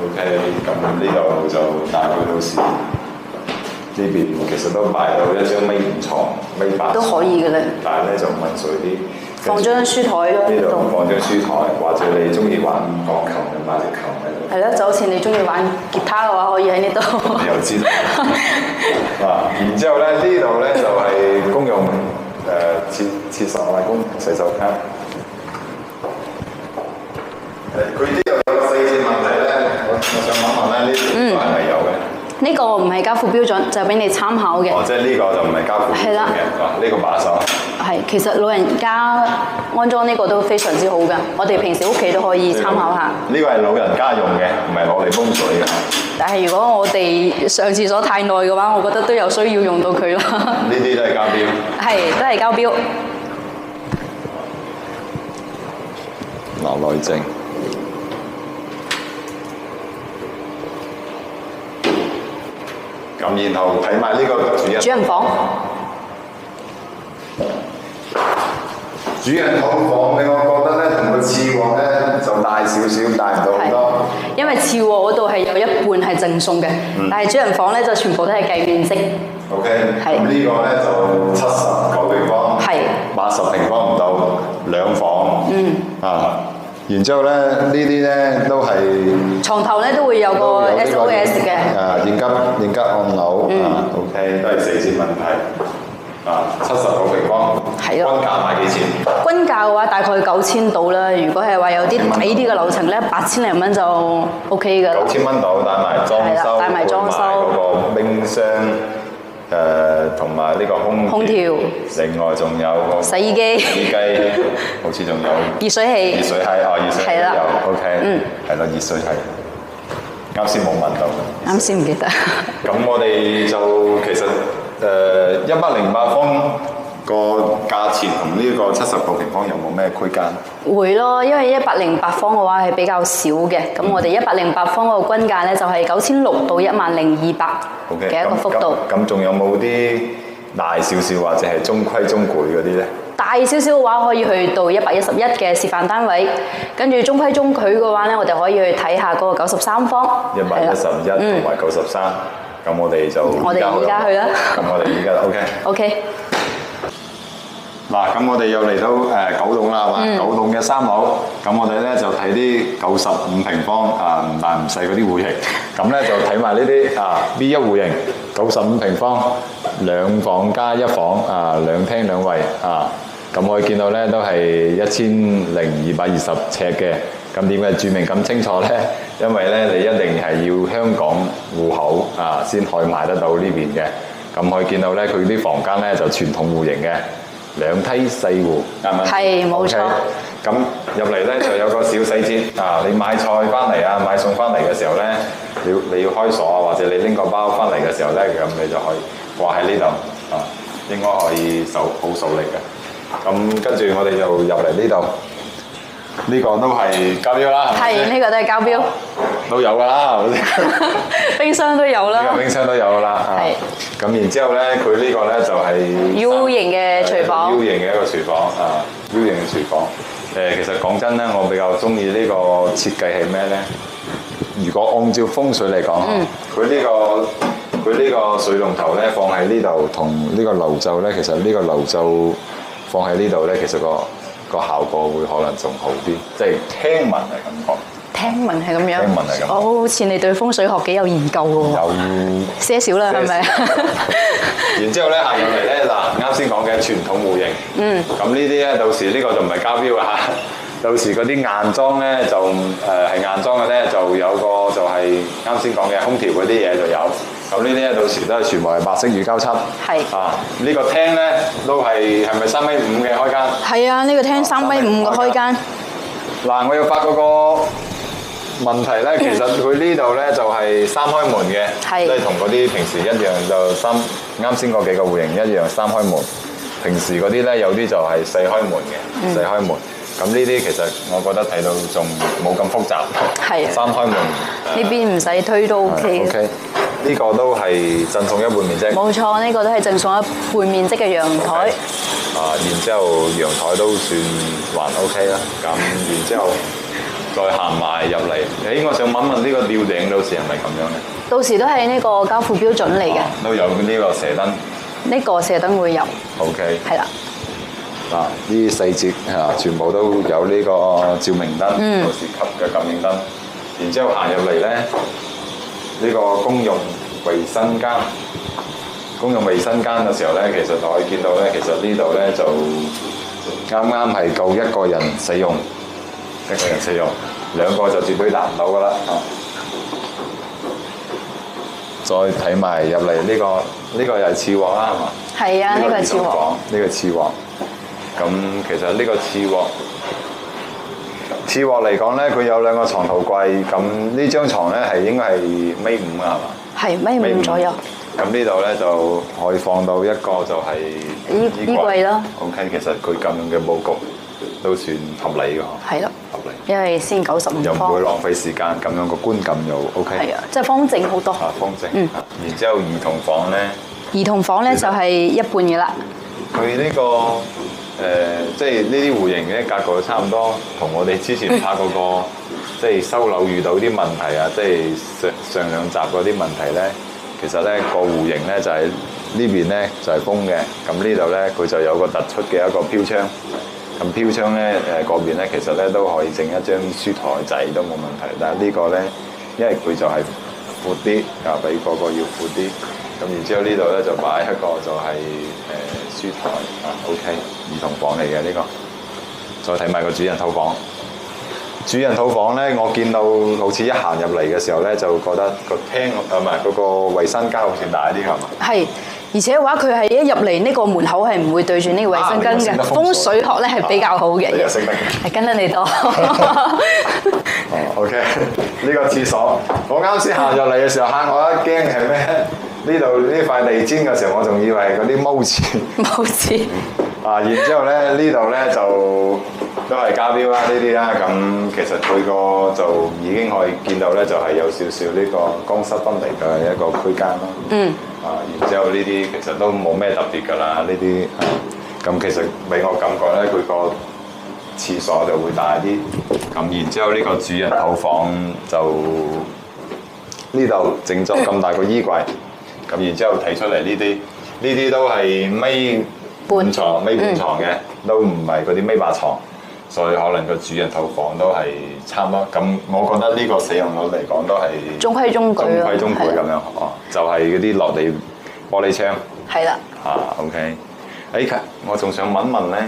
Speaker 1: OK， 咁呢度就大概到時呢邊其實都擺到一張尾床、尾白
Speaker 2: 都可以嘅咧。
Speaker 1: 但係咧就問水啲。
Speaker 2: 放張書台咯。
Speaker 1: 呢度放張書台，或者你中意玩鋼琴就買隻琴喺度。
Speaker 2: 係咯，就好似你中意玩吉他嘅話，可以喺呢度。
Speaker 1: 你又知道。然之後咧，呢度咧就係公用廁所或公洗手間。佢呢度有個細節問題咧，我想問問咧，呢個係咪有嘅？
Speaker 2: 呢個唔係交付標準，就俾你參考嘅。
Speaker 1: 哦，即係呢個就唔係交付標準嘅。係啦。呢個把手。
Speaker 2: 係，其實老人家安裝呢個都非常之好㗎，我哋平時屋企都可以參考下。
Speaker 1: 呢個係老人家用嘅，唔係攞嚟風水嘅。
Speaker 2: 但係如果我哋上廁所太耐嘅話，我覺得都有需要用到佢咯。
Speaker 1: 呢啲都係交標。
Speaker 2: 係，都係交標。
Speaker 1: 留內證。咁然後睇埋呢個主人房。主人房咧，我覺得咧同個次鑊咧就大少少，大唔到好多。
Speaker 2: 因為次鑊嗰度係有一半係贈送嘅，但係主人房咧就全部都係計面積。
Speaker 1: OK，咁呢個咧就79平方，係80平方唔到兩房。然之後咧呢啲咧都係床
Speaker 2: 頭咧都會有個 SOS 嘅。
Speaker 1: 應急按鈕。OK， 都係4折問題。79平方。係咯。均價賣幾錢？
Speaker 2: 均價嘅話大概9000到啦。如果係話有啲抵啲嘅樓層咧，8000零蚊就 OK 㗎。
Speaker 1: 9000蚊到，帶埋裝修，
Speaker 2: 帶埋裝修，
Speaker 1: 嗰個冰箱，同埋呢個空調。另外仲有個
Speaker 2: 洗衣機，
Speaker 1: 好似仲有
Speaker 2: 熱水器。
Speaker 1: 熱水器熱水器都有。OK， 係咯，熱水器。啱先冇問到。
Speaker 2: 啱先唔記得。
Speaker 1: 咁我哋就其實108方個價錢同呢個79平方有冇咩區間？
Speaker 2: 會咯，因為108方嘅話係比較少嘅，咁我哋108方嗰個均價咧就係9600到10200嘅一個幅度。
Speaker 1: 咁仲有冇啲大少少或者係中規中矩嗰啲咧？
Speaker 2: 大少少嘅話可以去到111嘅示範單位，跟住中規中矩嘅話咧，我哋可以去睇下嗰個93方。
Speaker 1: 111同埋93，咁我哋就
Speaker 2: 我哋而家去啦。
Speaker 1: 咁我哋而家 OK。嗱，咁我哋又嚟到9棟啦，係嘛？9棟嘅3樓，咁我哋咧就睇啲95平方唔大唔細嗰啲戶型，咁咧就睇埋呢啲B1戶型95平方，2房加1房2廳2衛咁可以見到咧都係1220尺嘅。咁點解註明咁清楚咧？因為咧你一定係要香港戶口先可以買得到呢邊嘅。咁可以見到咧，佢啲房間咧就傳統戶型嘅。2梯4戶，啱唔啱？
Speaker 2: 係，冇錯。
Speaker 1: 咁入嚟咧就有個小細節你買菜翻嚟買餸翻嚟嘅時候咧，你要開鎖或者你拎個包翻嚟嘅時候咧，咁你就可以掛喺呢度應該可以好受力嘅。咁跟住我哋就入嚟呢度，呢個都係交標啦。
Speaker 2: 係，呢個都係交標。
Speaker 1: 都有㗎啦，
Speaker 2: 冰箱都有啦。
Speaker 1: 呢個冰箱都有㗎啦。係。咁然之後咧，佢呢個咧就係
Speaker 2: U 型嘅廚房。
Speaker 1: U 型嘅一個廚房U 型嘅廚房。其實講真咧，我比較中意呢個設計係咩咧？如果按照風水嚟講，佢呢個水龍頭咧放喺呢度，同呢個流袖咧，其實呢個流袖放喺呢度咧，其實個效果會可能仲好啲，即係聽聞係咁講。
Speaker 2: 聽聞係咁樣。
Speaker 1: 聽聞係咁。
Speaker 2: 好似你對風水學幾有研究喎。有些少啦，係咪？
Speaker 1: 然之後咧行入嚟咧，啱先講嘅傳統戶型。咁呢啲咧到時呢個就唔係交標啦嚇。到時嗰啲硬裝咧就係硬裝嘅咧，就有個就係啱先講嘅空調嗰啲嘢就有。咁呢啲咧到時都係全部係白色乳膠漆。
Speaker 2: 係。
Speaker 1: 啊，呢個廳咧都係咪3.5米嘅開間？
Speaker 2: 係啊，呢個廳3.5米嘅開間。
Speaker 1: 嗱，我要發嗰個問題咧，其實佢呢度咧就係3開門嘅，即係同嗰啲平時一樣就啱先嗰幾個戶型一樣3開門。平時嗰啲咧有啲就係4開門嘅，4開門。咁呢啲其實我覺得睇到仲冇咁複雜。係。3開門。
Speaker 2: 呢邊唔使推都 OK。
Speaker 1: OK。呢個都係贈送一半面積。
Speaker 2: 冇錯，呢個都係贈送一半面積嘅陽台。
Speaker 1: 然之後陽台都算還 OK 啦。咁然之後再行埋入嚟，我想問問呢個吊頂到時係咪咁樣嘅？
Speaker 2: 到時都係呢個交付標準嚟嘅。
Speaker 1: 都有呢個射燈。
Speaker 2: 呢個射燈會有。OK。係啦。
Speaker 1: 呢4節全部都有呢個照明燈，到時吸嘅感應燈。然之後行入嚟咧，呢個公用衛生間。公用衛生間嘅時候咧，其實我可以見到咧，其實呢度咧就啱啱係夠一個人使用，2個就絕對達唔到噶啦。再睇埋入嚟呢個又係次鑊啦，係嘛？
Speaker 2: 係啊，呢個係次鑊。
Speaker 1: 呢個次鑊。咁其實呢個次鑊嚟講咧，佢有2個床頭櫃。咁呢張床咧係應該係1.5米啊，係嘛？係1.5米左右。咁呢度咧就可以放到一個就係衣櫃啦。OK， 其實佢咁樣嘅佈局都算合理㗎。係咯，合理。因為先95方。又唔會浪費時間，咁樣個觀感又 OK。係啊，即係方正好多。方正。然之後兒童房咧。兒童房咧就係一半嘅啦。佢呢個即係呢啲戶型嘅格局差唔多，同我哋之前拍嗰個即係收樓遇到啲問題啊，即係上2集嗰啲問題咧。其實咧個戶型咧就係呢邊咧就係封嘅，咁呢度咧佢就有個突出嘅一個飄窗，咁飄窗咧嗰邊咧其實咧都可以整一張書台仔都冇問題，但係呢個咧因為佢就係闊啲，比個個要闊啲，咁然之後呢度咧就擺一個就係書台，OK， 兒童房嚟嘅呢個，再睇埋個主人套房。主人套房咧，我見到好似一行入嚟嘅時候咧，就覺得個廳唔係嗰個衞生間好似大啲，係嘛？係，而且話佢係一入嚟呢個門口係唔會對住呢個衞生間嘅，風水學咧係比較好嘅。你又識得嘅？係跟得你多。OK， 呢個廁所，我啱先行入嚟嘅時候嚇我一驚係咩？呢度呢塊地氈嘅時候，我仲以為係嗰啲毛廁。毛廁。然之後咧呢度咧就都係家標啦，呢啲啦，咁其實佢個就已經可以見到咧，就係有少少呢個乾濕分離嘅一個區間咯。然之後呢啲其實都冇咩特別㗎啦，呢啲咁其實俾我感覺咧，佢個廁所就會大啲。咁然之後呢個主人套房就呢度整咗咁大個衣櫃，咁然之後睇出嚟呢啲都係米半床嘅，都唔係嗰啲米八床，所以可能個主人套房都係差唔多。咁我覺得呢個使用率嚟講都係中規中矩咁樣，就係嗰啲落地玻璃窗。係啦。OK。我仲想問問咧，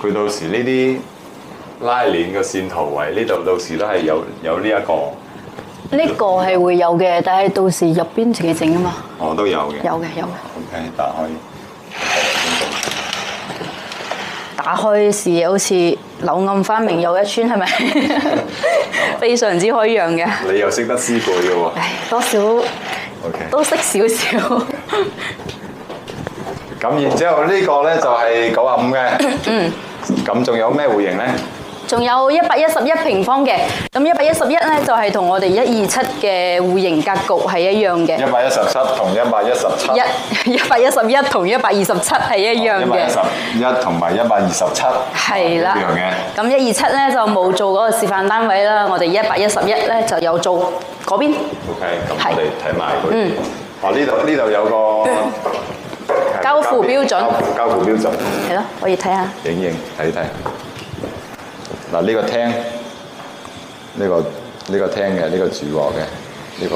Speaker 1: 佢到時呢啲拉鏈嘅線圖位呢度到時都係有呢一個。呢個係會有嘅，但係到時入邊自己整啊嘛。都有嘅。有嘅。OK， 打開。打開視野好似柳暗花明又一村，係咪？非常之開揚嘅。你又識得師傅嘅喎。多少都識少少。咁然之後呢個咧就係95嘅。咁仲有咩戶型咧？仲有111平方嘅，咁111咧就係同我哋127嘅戶型格局係一樣嘅。117同117。111同127係一樣嘅。111同埋127。係啦。一樣嘅。咁127咧就冇做嗰個示範單位啦，我哋111咧就有做嗰邊。OK， 咁我哋睇埋佢。呢度有個交付標準。交付標準。係咯，可以睇下。影睇。嗱，呢個廳，呢個廳嘅呢個主鑊嘅呢個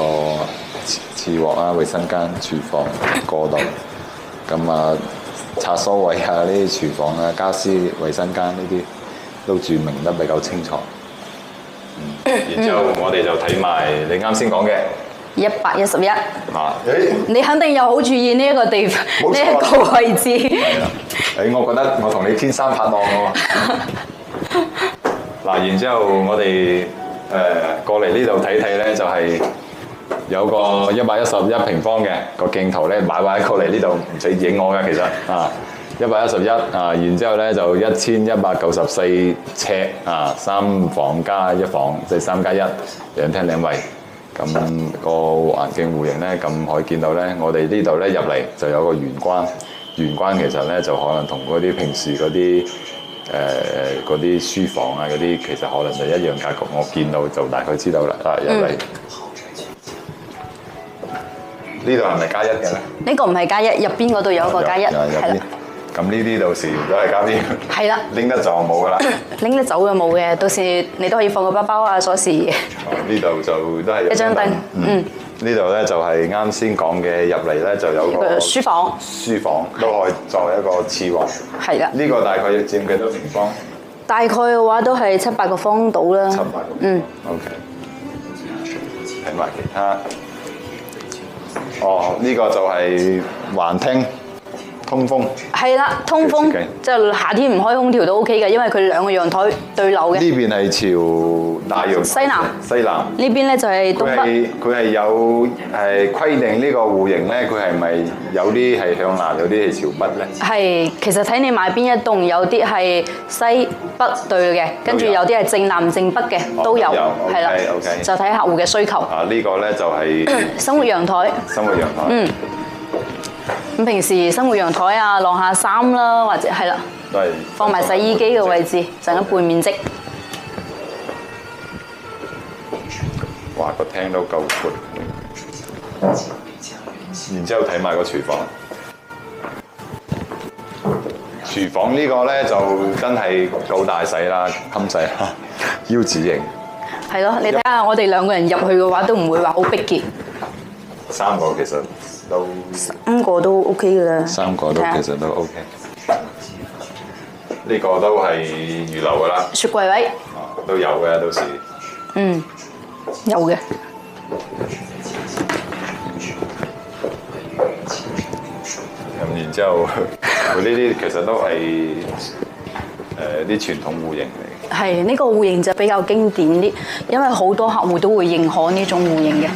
Speaker 1: 次鑊啊，衞生間、廚房過道，咁廁所位啊，呢啲廚房啊、家私衞生間呢啲都註明得比較清楚。然之後我哋就睇埋你啱先講嘅
Speaker 2: 111。
Speaker 1: 啊，
Speaker 2: 你肯定有好注意呢一個地方，
Speaker 1: 冇錯
Speaker 2: 呢一個位置。
Speaker 1: 係啦，我覺得我同你天生拍檔喎。嗱，然之後我哋過嚟呢度睇睇咧，就係有個111平方嘅個鏡頭咧，擺過嚟呢度唔使影我嘅，其實啊111啊，然之後咧就1194尺啊，3房加1房，即係3+1，兩廳兩衛。咁個環境戶型咧，咁可以見到咧，我哋呢度咧入嚟就有個玄關，玄關其實咧就可能同嗰啲平時嗰啲嗰啲書房啊嗰啲，其實可能就一樣格局。我見到就大概知道啦。啊，入嚟呢度係咪加一嘅咧？
Speaker 2: 呢個唔係加一，入邊嗰度有一個加一，係啦。
Speaker 1: 咁呢啲到時都係加邊？係
Speaker 2: 啦，
Speaker 1: 拎得走冇噶啦。
Speaker 2: 拎得走就冇嘅，到時你都可以放個包包啊、鎖匙。
Speaker 1: 呢度就都係
Speaker 2: 一張凳。
Speaker 1: 呢度咧就係啱先講嘅，入嚟咧就有個
Speaker 2: 書房。
Speaker 1: 書房都可以作為一個次臥。
Speaker 2: 係啦。
Speaker 1: 呢個大概要佔幾多平方？
Speaker 2: 大概嘅話都係700個方到啦。
Speaker 1: 700個。OK。睇埋其他。哦，呢個就係橫廳。通風
Speaker 2: 係啦，通風即係夏天唔開空調都 OK 嘅，因為佢兩個陽台對流嘅。
Speaker 1: 呢邊係朝大洋
Speaker 2: 西南。
Speaker 1: 西南。呢
Speaker 2: 邊咧就係東北。
Speaker 1: 佢係有規定呢個戶型咧，佢係咪有啲係向南，有啲係朝北咧？係，
Speaker 2: 其實睇你買邊一棟，有啲係西北對嘅，跟住有啲係正南正北嘅都有，係啦，就睇客戶嘅需求。
Speaker 1: 啊，呢個咧就係
Speaker 2: 生活陽台。
Speaker 1: 生活陽台。
Speaker 2: 咁平時生活陽台啊，晾下衫啦，或者係啦，放埋洗衣機嘅位置，就一半面積。
Speaker 1: 哇！個廳都夠闊。然之後睇埋個廚房。廚房呢個咧就真係夠大細啦，襟細啦，腰子型。
Speaker 2: 係咯，你睇下我哋兩個人入去嘅話，都唔會話好逼傑。
Speaker 1: 三個其實都
Speaker 2: 3個都 OK 嘅啦。
Speaker 1: 3個都其實都 OK。呢個都係預留㗎啦。
Speaker 2: 雪櫃位。
Speaker 1: 都有嘅，到時。
Speaker 2: 有嘅。
Speaker 1: 咁然之後，佢呢啲其實都係啲傳統戶型嚟。
Speaker 2: 係，呢個戶型就比較經典啲，因為好多客戶都會認可呢種戶型嘅。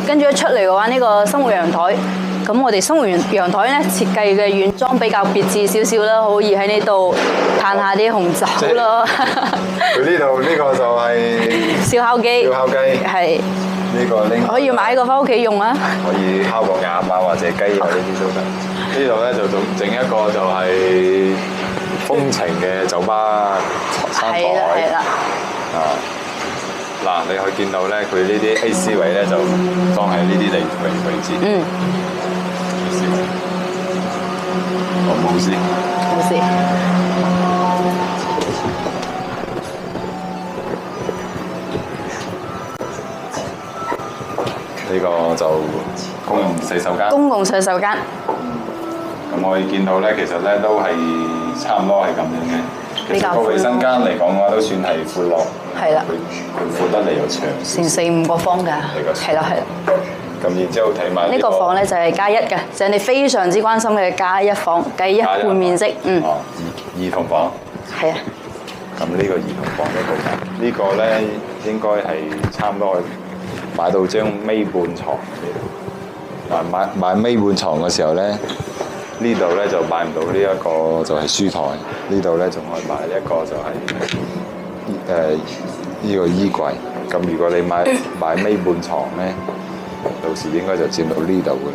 Speaker 2: 跟住一出嚟嘅話，呢個生活陽台，咁我哋生活陽台咧設計嘅軟裝比較別致少少啦，可以喺呢度嘆下啲紅酒咯。
Speaker 1: 佢呢度呢個就係
Speaker 2: 燒烤機。燒烤機。係。
Speaker 1: 呢個拎
Speaker 2: 可以買個翻屋企用啊。
Speaker 1: 可以烤個鴨啊，或者雞啊，呢啲都得。呢度咧就整一個就係風情嘅酒吧餐台。
Speaker 2: 係啦。
Speaker 1: 啊。嗱，你可以見到咧，佢呢啲 AC 位咧就當係呢啲位置。AC 位。冇事。
Speaker 2: 冇事。
Speaker 1: 呢個就公共洗手間。
Speaker 2: 公共洗手間。
Speaker 1: 咁我哋見到咧，其實咧都係差唔多係咁樣嘅。其實個衞生間嚟講嘅話，都算係闊落。係啦。佢闊得嚟又長。
Speaker 2: 成4-5個方㗎。係啦係啦。
Speaker 1: 咁然之後睇埋
Speaker 2: 呢個房咧就係加1嘅，就係你非常之關心嘅加1房，計1半面積。
Speaker 1: 哦，兒童房。係啊。咁呢個兒童房都好大。呢個咧應該係差唔多擺到張尾半床。買尾半床嘅時候咧。呢度咧就擺唔到呢一個就係書台，呢度咧仲可以擺一個就係呢個衣櫃。咁如果你買尾半床咧，到時應該就佔到呢度嘅。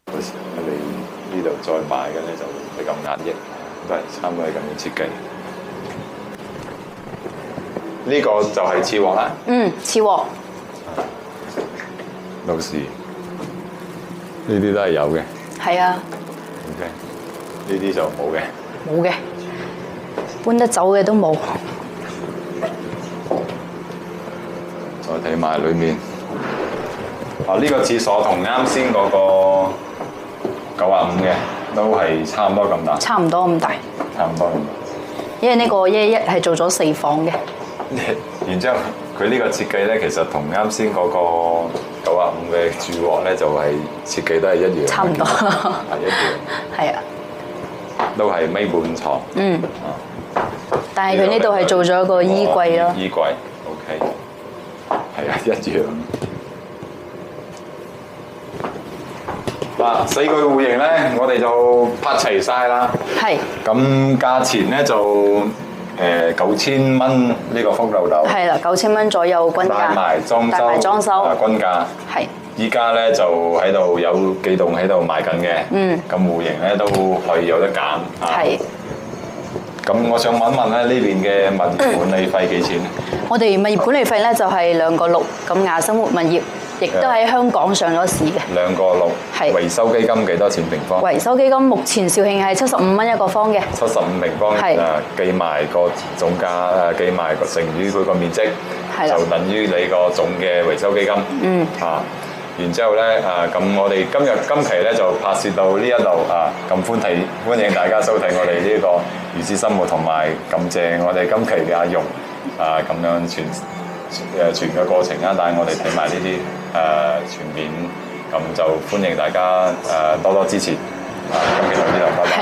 Speaker 1: 到時我哋呢度再買嘅咧就比較壓抑，都係差唔多係咁樣設計。呢個就係次臥啦。
Speaker 2: 次臥。
Speaker 1: 到時呢啲都係有嘅。
Speaker 2: 係啊。
Speaker 1: OK，呢啲就冇嘅。
Speaker 2: 冇嘅，搬得走嘅都冇。
Speaker 1: 再睇埋裏面，呢個廁所同啱先嗰個95嘅都係差唔多咁大。
Speaker 2: 差唔多咁大。
Speaker 1: 差唔多咁大。
Speaker 2: 因為呢個111係做咗4房嘅。
Speaker 1: 然之後，佢呢個設計咧，其實同啱先嗰個905嘅住鑊咧，就係設計都係一樣。
Speaker 2: 差唔多。
Speaker 1: 係一樣。
Speaker 2: 係啊。
Speaker 1: 都係尾盤床。
Speaker 2: 嗯。但係佢呢度係做咗一個衣櫃咯。
Speaker 1: 衣櫃 ，OK。係啊，一樣。嗱，4個戶型咧，我哋就拍齊晒啦。係。咁價錢咧就9000蚊呢個福樓樓。係啦
Speaker 2: ，9000蚊左右均價。帶埋裝修。
Speaker 1: 均價。係。依家咧就喺度有幾棟喺度賣緊嘅。嗯。咁戶型咧都可以有得揀。係。咁我想問一問咧，呢邊嘅物業管理費幾錢？
Speaker 2: 我哋物業管理費咧就係2個6，咁雅生活物業亦都喺香港上咗市嘅。2個6。係。維修基金幾多錢平方？維修基金目前肇慶係75蚊一個方嘅。75平方。係。計埋個總價計埋個乘以佢個面積，就等於你個總嘅維修基金。嗯。然之後咧，咁我哋今期咧就拍攝到呢一度咁歡迎大家收睇我哋呢個如此生活，同埋感謝我哋今期嘅阿容咁樣傳嘅過程帶我哋睇埋呢啲全面，咁就歡迎大家多多支持。今期到呢度，拜拜。